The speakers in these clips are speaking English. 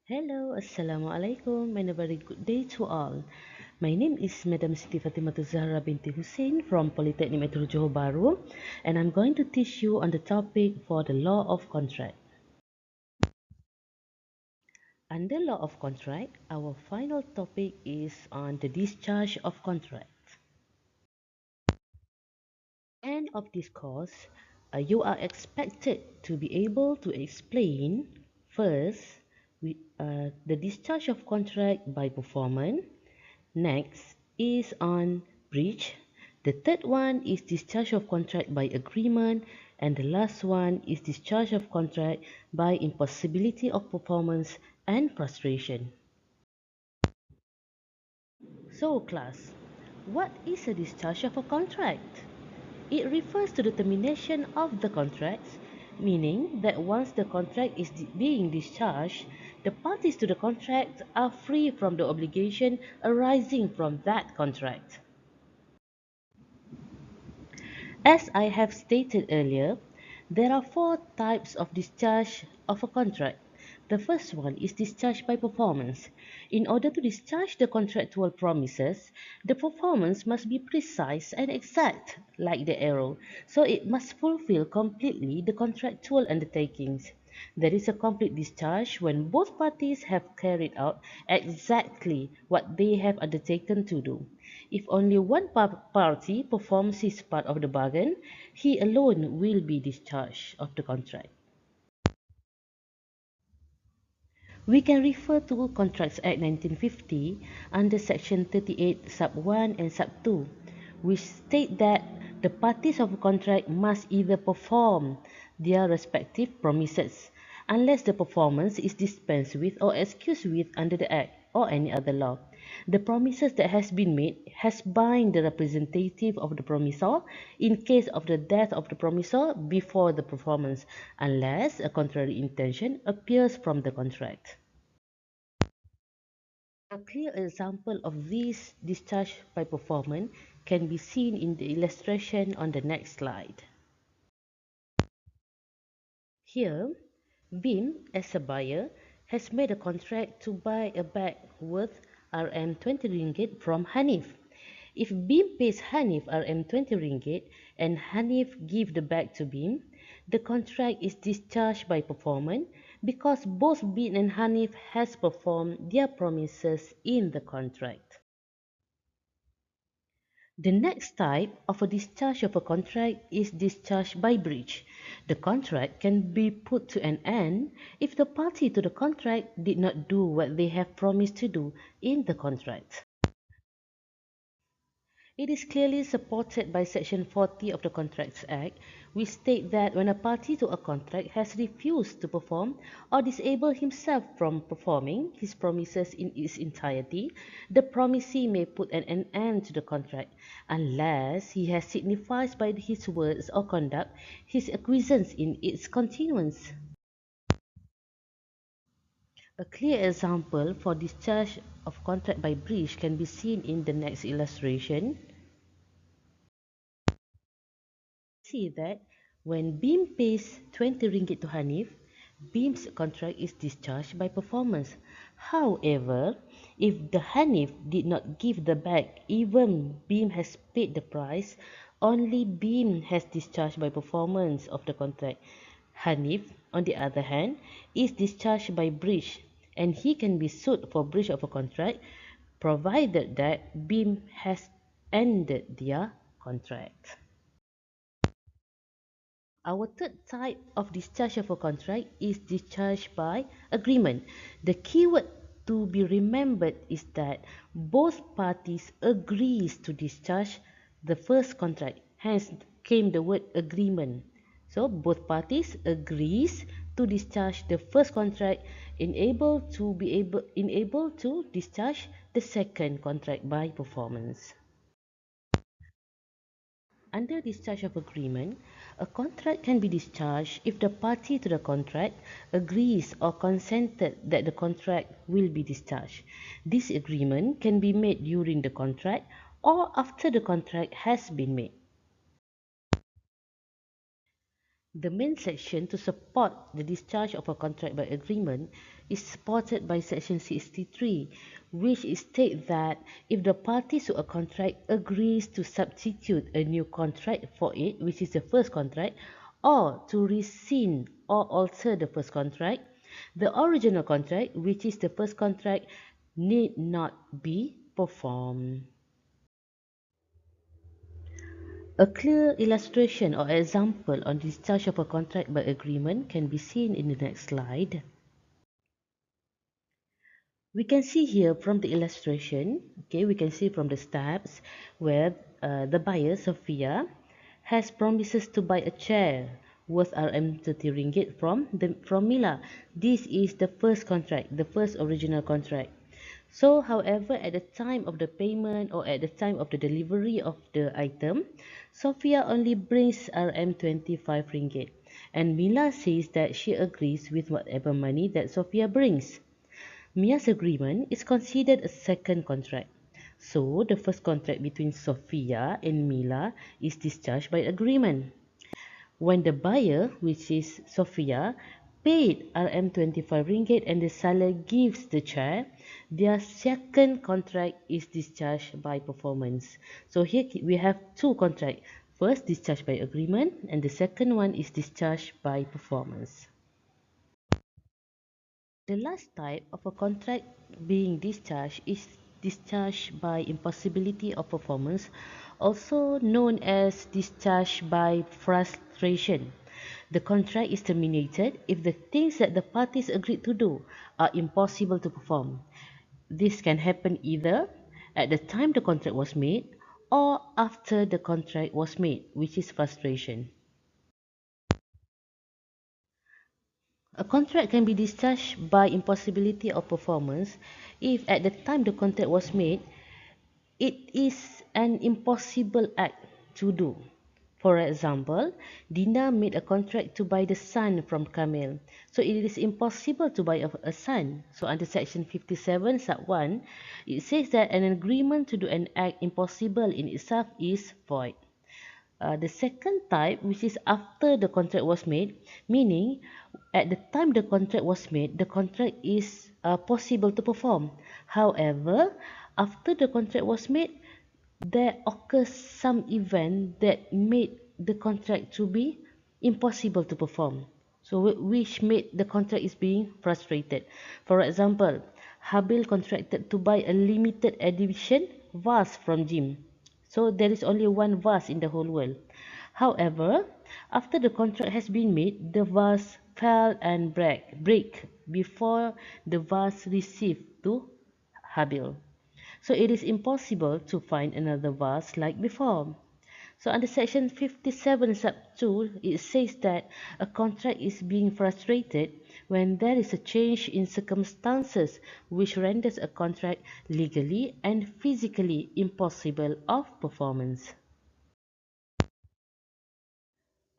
Hello, Assalamualaikum, and a very good day to all. My name is Madam Siti Fatimah Zahra binti Hussein from Polytechnic Metro Johor Bahru, and I'm going to teach you on the topic for the law of contract. Under law of contract, our final topic is on the discharge of contract. End of this course, you are expected to be able to explain first the discharge of contract by performance. Next is on breach. The third one is discharge of contract by agreement, and the last one is discharge of contract by impossibility of performance and frustration. So class, what is a discharge of a contract? It refers to the termination of the contracts, meaning that once the contract is being discharged, the parties to the contract are free from the obligation arising from that contract. As I have stated earlier, there are four types of discharge of a contract. The first one is discharge by performance. In order to discharge the contractual promises, the performance must be precise and exact, like the arrow, so it must fulfill completely the contractual undertakings. There is a complete discharge when both parties have carried out exactly what they have undertaken to do. If only one party performs his part of the bargain, he alone will be discharged of the contract. We can refer to Contracts Act 1950 under Section 38 Sub 1 and Sub 2, which state that the parties of a contract must either perform their respective promises, unless the performance is dispensed with or excused with under the Act or any other law. The promises that has been made has bind the representative of the promisor in case of the death of the promisor before the performance, unless a contrary intention appears from the contract. A clear example of this discharge by performance can be seen in the illustration on the next slide. Here, Bim, as a buyer, has made a contract to buy a bag worth Rm 20 ringgit from Hanif. If Bim pays Hanif Rm 20 ringgit and Hanif give the bag to Bim, the contract is discharged by performance because both Bim and Hanif has performed their promises in the contract. The next type of a discharge of a contract is discharge by breach. The contract can be put to an end if the party to the contract did not do what they have promised to do in the contract. It is clearly supported by Section 40 of the Contracts Act, which state that when a party to a contract has refused to perform or disabled himself from performing his promises in its entirety, the promisee may put an end to the contract, unless he has signified by his words or conduct his acquiescence in its continuance. A clear example for discharge of contract by breach can be seen in the next illustration. See that when Beam pays 20 ringgit to Hanif, Beam's contract is discharged by performance. However, if the Hanif did not give the bag, even Beam has paid the price, only Beam has discharged by performance of the contract. Hanif, on the other hand, is discharged by breach, and he can be sued for breach of a contract provided that Beam has ended their contract. Our third type of discharge of a contract is discharge by agreement. The keyword to be remembered is that both parties agrees to discharge the first contract. Hence came the word agreement. So both parties agrees to discharge the first contract enable to discharge the second contract by performance. Under discharge of agreement, a contract can be discharged if the party to the contract agrees or consented that the contract will be discharged. This agreement can be made during the contract or after the contract has been made. The main section to support the discharge of a contract by agreement is supported by section 63, which states that if the parties to a contract agrees to substitute a new contract for it, which is the first contract, or to rescind or alter the first contract, the original contract, which is the first contract, need not be performed. A clear illustration or example on discharge of a contract by agreement can be seen in the next slide. We can see here from the illustration, okay, we can see from the steps where the buyer, Sophia, has promises to buy a chair worth RM30 ringgit from Mila. This is the first contract, the first original contract. So, however, at the time of the payment or at the time of the delivery of the item, Sophia only brings RM25 ringgit, and Mila says that she agrees with whatever money that Sophia brings. Mia's agreement is considered a second contract. So, the first contract between Sophia and Mila is discharged by agreement. When the buyer, which is Sophia, paid RM25 ringgit and the seller gives the chair, their second contract is discharged by performance. So here we have two contracts. First, discharged by agreement, and the second one is discharged by performance. The last type of a contract being discharged is discharged by impossibility of performance, also known as discharge by frustration. The contract is terminated if the things that the parties agreed to do are impossible to perform. This can happen either at the time the contract was made or after the contract was made, which is frustration. A contract can be discharged by impossibility of performance if at the time the contract was made, it is an impossible act to do. For example, Dina made a contract to buy the sun from Kamil. So it is impossible to buy a sun. So under section 57 sub 1, it says that an agreement to do an act impossible in itself is void. The second type, which is after the contract was made, meaning at the time the contract was made, the contract is possible to perform. However, after the contract was made, there occurs some event that made the contract to be impossible to perform. So which made the contract is being frustrated. For example, Habil contracted to buy a limited edition vase from Jim. So there is only one vase in the whole world. However, after the contract has been made, the vase fell and break before the vase received to Habil. So it is impossible to find another vase like before. So under section 57 sub 2, it says that a contract is being frustrated when there is a change in circumstances which renders a contract legally and physically impossible of performance.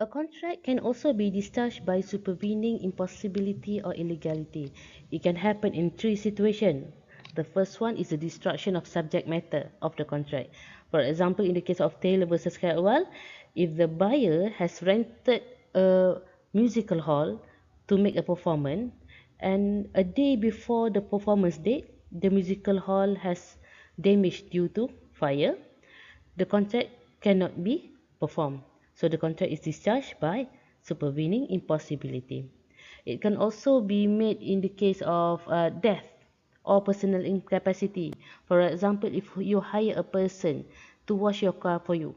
A contract can also be discharged by supervening impossibility or illegality. It can happen in three situations. The first one is the destruction of subject matter of the contract. For example, in the case of Taylor versus Catwell, if the buyer has rented a musical hall to make a performance, and a day before the performance date, the musical hall has damaged due to fire, the contract cannot be performed. So the contract is discharged by supervening impossibility. It can also be made in the case of death or personal incapacity. For example, if you hire a person to wash your car for you,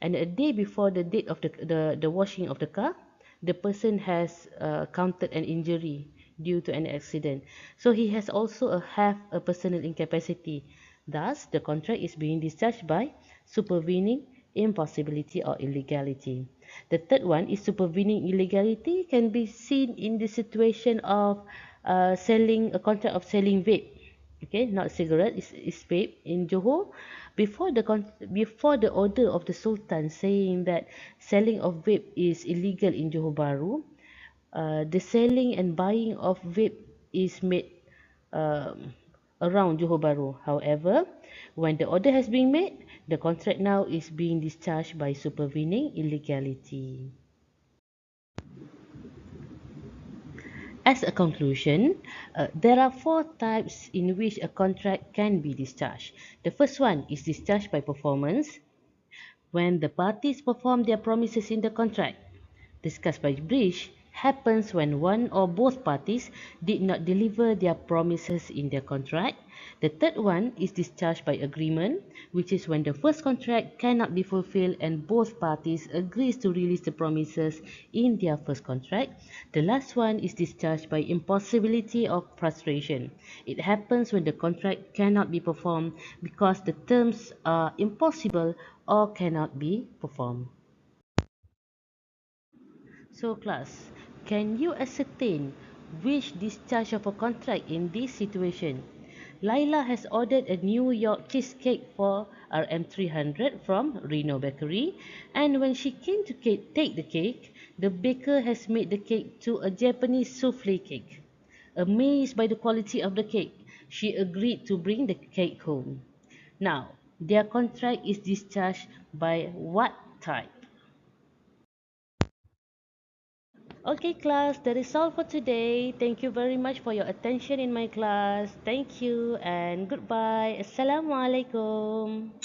and a day before the date of the washing of the car, the person has counted an injury due to an accident. So he has also have a personal incapacity. Thus, the contract is being discharged by supervening impossibility or illegality. The third one is supervening illegality can be seen in the situation of selling a contract of selling vape. Okay, not cigarette, it's vape in Johor. Before the order of the Sultan saying that selling of vape is illegal in Johor Bahru, the selling and buying of vape is made um, around Johor Bahru. However, when the order has been made, the contract now is being discharged by supervening illegality. As a conclusion, there are four types in which a contract can be discharged. The first one is discharged by performance, when the parties perform their promises in the contract. Discussed by breach happens when one or both parties did not deliver their promises in their contract. The third one is discharged by agreement, which is when the first contract cannot be fulfilled and both parties agrees to release the promises in their first contract. The last one is discharged by impossibility of frustration. It happens when the contract cannot be performed because the terms are impossible or cannot be performed. So class, can you ascertain which discharge of a contract in this situation? Laila has ordered a New York cheesecake for RM300 from Reno Bakery, and when she came to take the cake, the baker has made the cake to a Japanese souffle cake. Amazed by the quality of the cake, she agreed to bring the cake home. Now, their contract is discharged by what type? Okay, class, that is all for today. Thank you very much for your attention in my class. Thank you and goodbye. Assalamualaikum.